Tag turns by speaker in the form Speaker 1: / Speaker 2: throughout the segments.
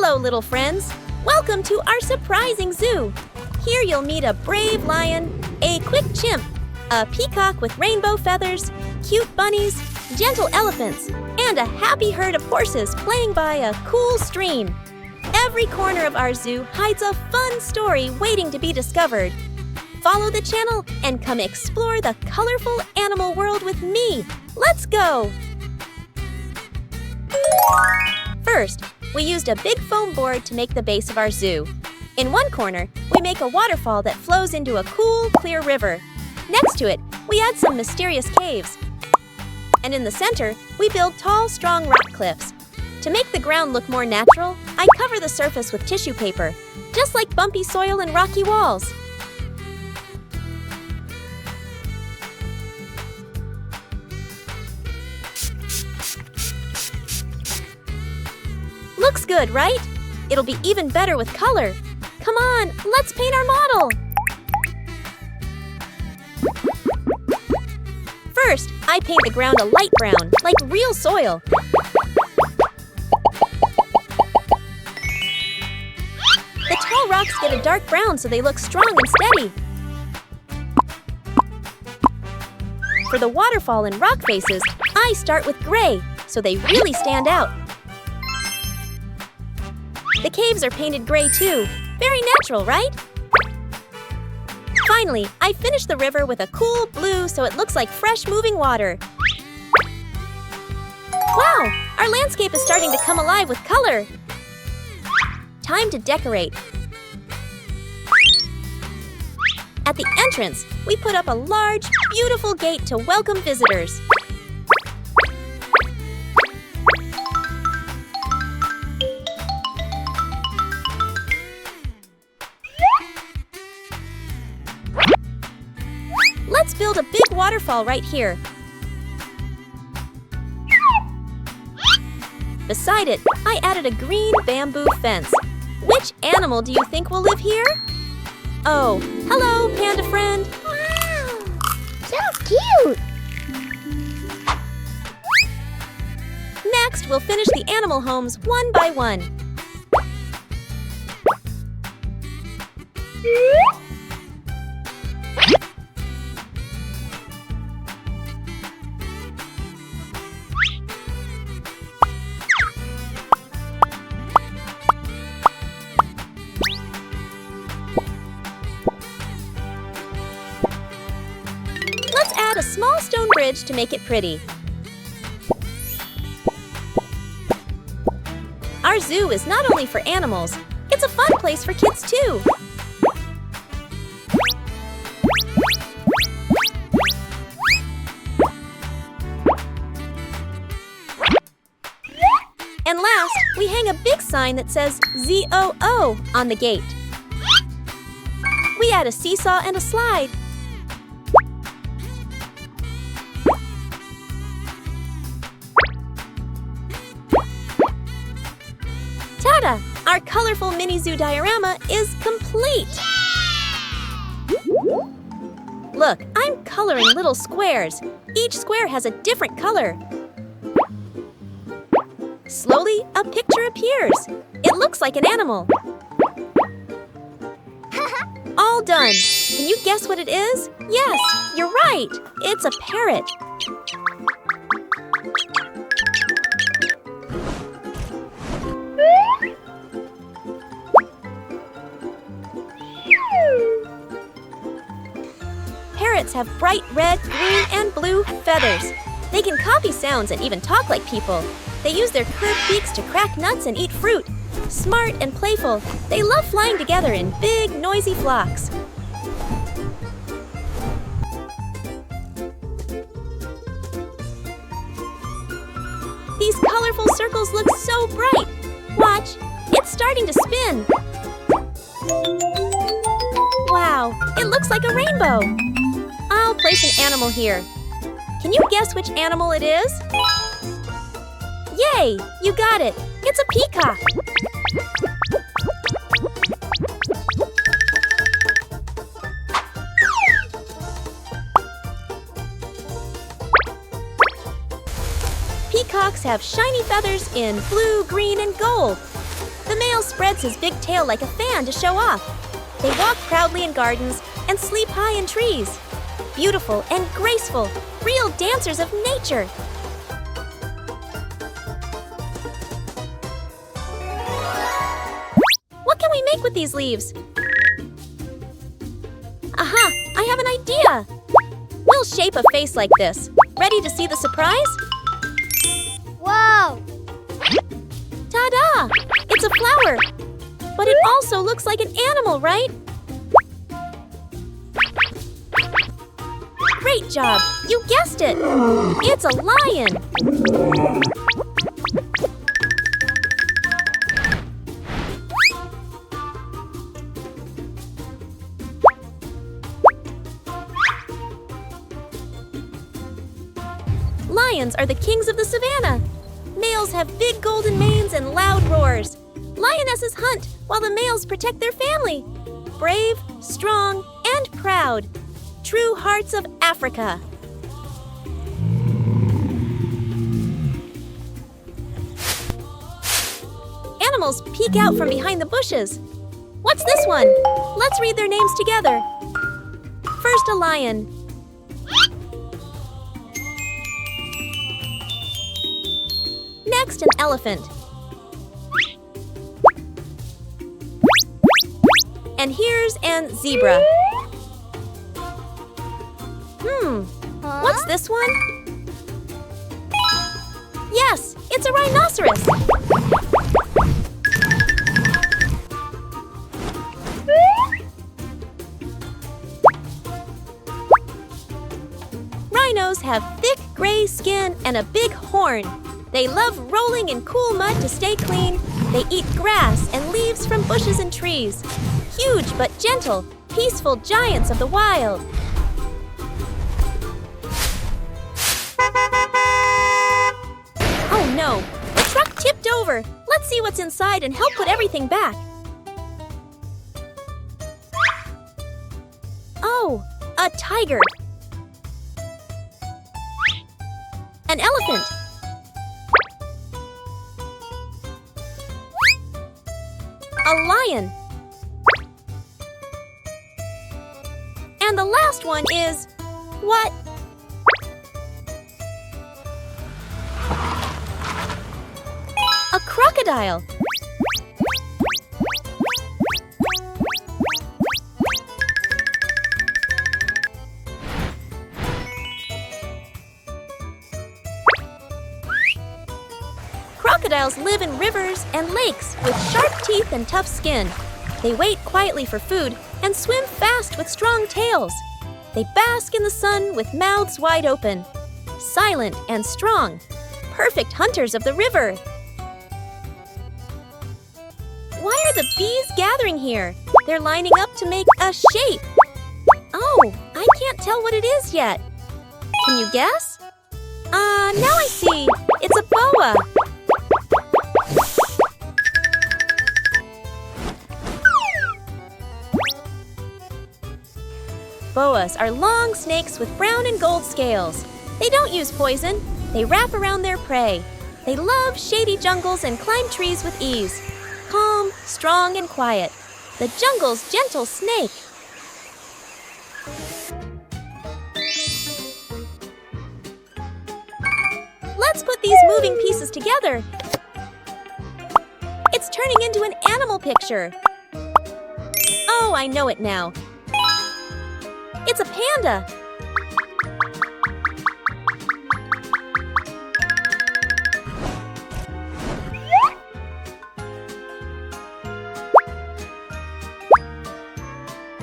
Speaker 1: Hello, little friends. Welcome to our surprising zoo. Here you'll meet a brave lion, a quick chimp, a peacock with rainbow feathers, cute bunnies, gentle elephants, and a happy herd of horses playing by a cool stream. Every corner of our zoo hides a fun story waiting to be discovered. Follow the channel and come explore the colorful animal world with me. Let's go! First, we used a big foam board to make the base of our zoo. In one corner, we make a waterfall that flows into a cool, clear river. Next to it, we add some mysterious caves. And in the center, we build tall, strong rock cliffs. To make the ground look more natural, I cover the surface with tissue paper, just like bumpy soil and rocky walls. Looks good, right? It'll be even better with color. Come on, let's paint our model! First, I paint the ground a light brown, like real soil. The tall rocks get a dark brown so they look strong and steady. For the waterfall and rock faces, I start with gray, so they really stand out. The caves are painted gray too. Very natural, right? Finally, I finish the river with a cool blue so it looks like fresh moving water. Wow! Our landscape is starting to come alive with color. Time to decorate. At the entrance, we put up a large, beautiful gate to welcome visitors. Let's build a big waterfall right here. Beside it, I added a green bamboo fence. Which animal do you think will live here? Oh, hello, panda friend.
Speaker 2: Wow, so cute.
Speaker 1: Next, we'll finish the animal homes one by one. Let's add a small stone bridge to make it pretty. Our zoo is not only for animals, it's a fun place for kids too. And last, we hang a big sign that says ZOO on the gate. We add a seesaw and a slide. Ta-da! Our colorful mini zoo diorama is complete! Look, I'm coloring little squares. Each square has a different color. Slowly, a picture appears. It looks like an animal. All done. Can you guess what it is? Yes, you're right. It's a parrot. Parrots have bright red, green, and blue feathers. They can copy sounds and even talk like people. They use their curved beaks to crack nuts and eat fruit. Smart and playful, they love flying together in big, noisy flocks. These colorful circles look so bright. Watch, it's starting to spin. Wow, it looks like a rainbow. I'll place an animal here. Can you guess which animal it is? Yay! You got it! It's a peacock! Peacocks have shiny feathers in blue, green, and gold. The male male spreads his big tail like a fan to show off. They walk proudly in gardens and sleep high in trees. Beautiful and graceful, real dancers of nature. What can we make with these leaves? Aha! I have an idea! We'll shape a face like this. Ready to see the surprise?
Speaker 2: Whoa!
Speaker 1: Ta-da! It's a flower! But it also looks like an animal, right? Great job! You guessed it! It's a lion! Lions are the kings of the savannah. Males have big golden manes and loud roars. Lionesses hunt while the males protect their family. Brave, strong, and proud. True hearts of Africa. Animals peek out from behind the bushes. What's this one? Let's read their names together. First, a lion. Next, an elephant. And here's an zebra. What's this one? Yes, it's a rhinoceros. Rhinos have thick gray skin and a big horn. They love rolling in cool mud to stay clean. They eat grass and leaves from bushes and trees. Huge but gentle, peaceful giants of the wild. Oh no, the truck tipped over. Let's see what's inside and help put everything back. Oh, a tiger. An elephant. A lion. And the last one is, what? A crocodile. Crocodiles live in rivers and lakes with sharp teeth and tough skin. They wait quietly for food and swim fast with strong tails. They bask in the sun with mouths wide open. Silent and strong. Perfect hunters of the river. Why are the bees gathering here? They're lining up to make a shape. Oh, I can't tell what it is yet. Can you guess? Now I see. It's a boa. Boas are long snakes with brown and gold scales. They don't use poison. They wrap around their prey. They love shady jungles and climb trees with ease. Calm, strong, and quiet. The jungle's gentle snake. Let's put these moving pieces together. It's turning into an animal picture. Oh, I know it now. It's a panda.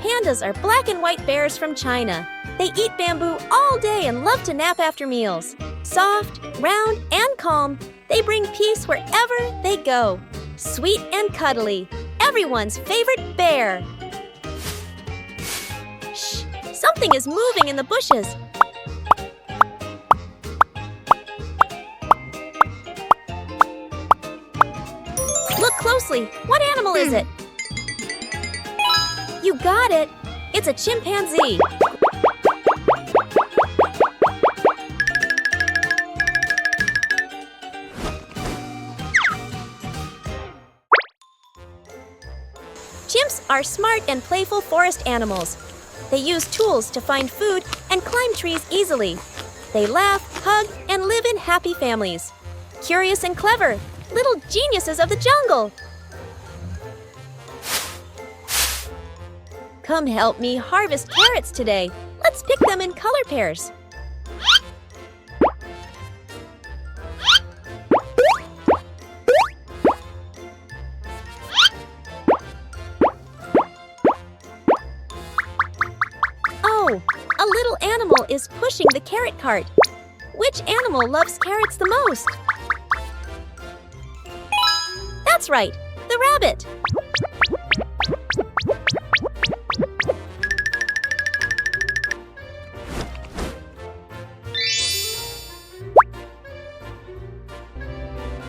Speaker 1: Pandas are black and white bears from China. They eat bamboo all day and love to nap after meals. Soft, round, and calm, they bring peace wherever they go. Sweet and cuddly, everyone's favorite bear. Shh, something is moving in the bushes. Look closely. What animal is it? You got it. It's a chimpanzee. Chimps are smart and playful forest animals. They use tools to find food and climb trees easily. They laugh, hug, and live in happy families. Curious and clever, little geniuses of the jungle. Come help me harvest carrots today. Let's pick them in color pairs. Oh, a little animal is pushing the carrot cart. Which animal loves carrots the most? That's right, the rabbit.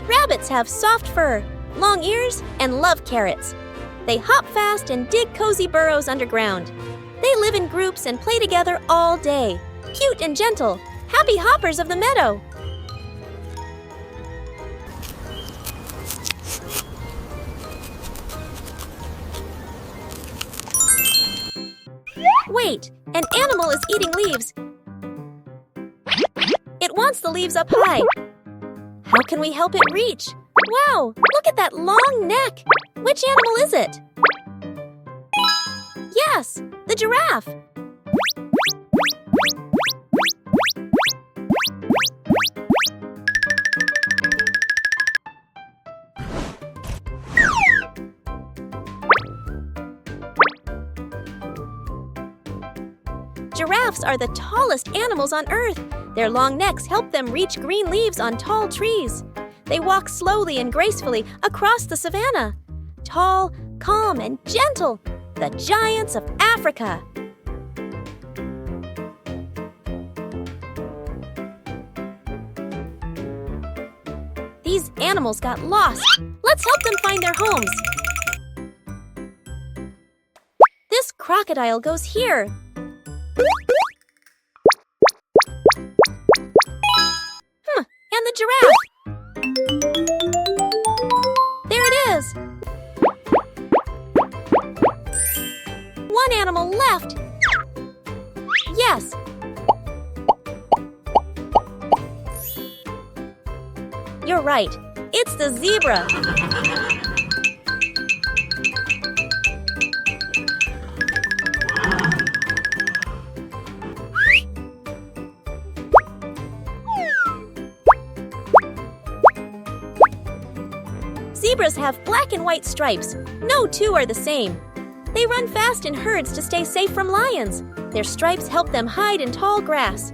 Speaker 1: Rabbits have soft fur, long ears, and love carrots. They hop fast and dig cozy burrows underground. They live in groups and play together all day. Cute and gentle, happy hoppers of the meadow. Wait, an animal is eating leaves. It wants the leaves up high. How can we help it reach? Wow, look at that long neck. Which animal is it? Yes, the giraffe. Giraffes are the tallest animals on Earth. Their long necks help them reach green leaves on tall trees. They walk slowly and gracefully across the savanna. Tall, calm, and gentle, the giants of Africa. These animals got lost. Let's help them find their homes. This crocodile goes here. And the giraffe. There it is. One animal left. Yes. You're right. It's the zebra. Zebras have black and white stripes. No two are the same. They run fast in herds to stay safe from lions. Their stripes help them hide in tall grass.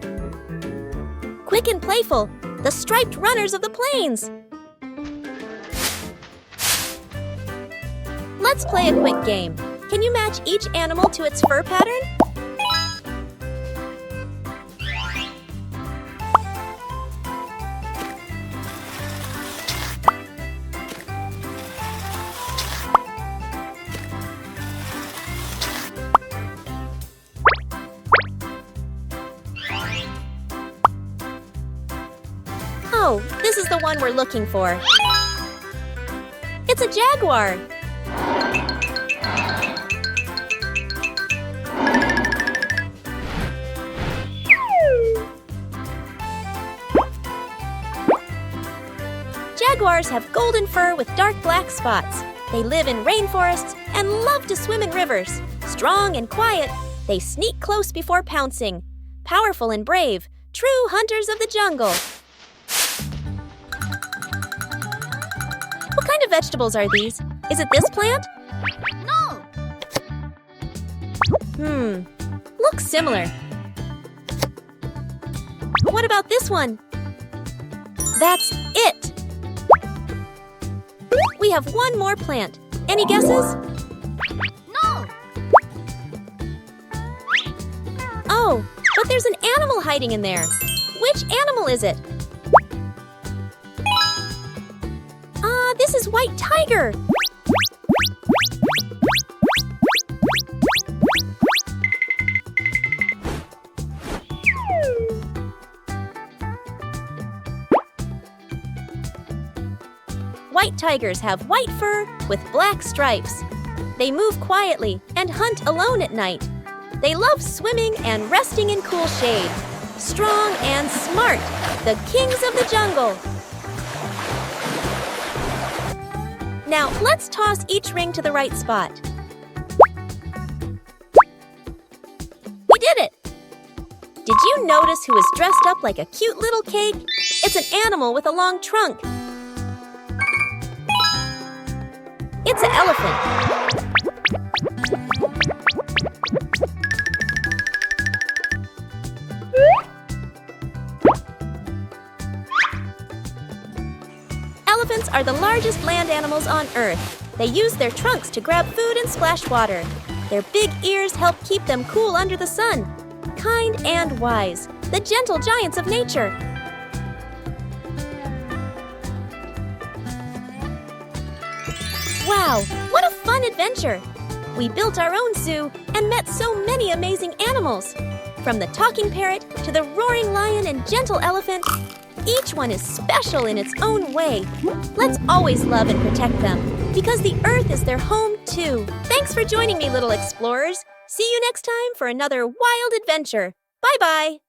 Speaker 1: Quick and playful, the striped runners of the plains. Let's play a quick game. Can you match each animal to its fur pattern? Oh, this is the one we're looking for. It's a jaguar. Jaguars have golden fur with dark black spots. They live in rainforests and love to swim in rivers. Strong and quiet, they sneak close before pouncing. Powerful and brave, true hunters of the jungle. What kind of vegetables are these? Is it this plant?
Speaker 2: No.
Speaker 1: Looks similar. What about this one? That's it. We have one more plant. Any guesses?
Speaker 2: No.
Speaker 1: Oh, but there's an animal hiding in there. Which animal is it? This is white tiger. White tigers have white fur with black stripes. They move quietly and hunt alone at night. They love swimming and resting in cool shade. Strong and smart, the kings of the jungle. Now, let's toss each ring to the right spot. We did it! Did you notice who is dressed up like a cute little cake? It's an animal with a long trunk. It's an elephant. Elephants are the largest land animals on Earth. They use their trunks to grab food and splash water. Their big ears help keep them cool under the sun. Kind and wise, the gentle giants of nature. Wow, what a fun adventure! We built our own zoo and met so many amazing animals. From the talking parrot to the roaring lion and gentle elephant, each one is special in its own way. Let's always love and protect them, because the Earth is their home too. Thanks for joining me, little explorers. See you next time for another wild adventure. Bye-bye!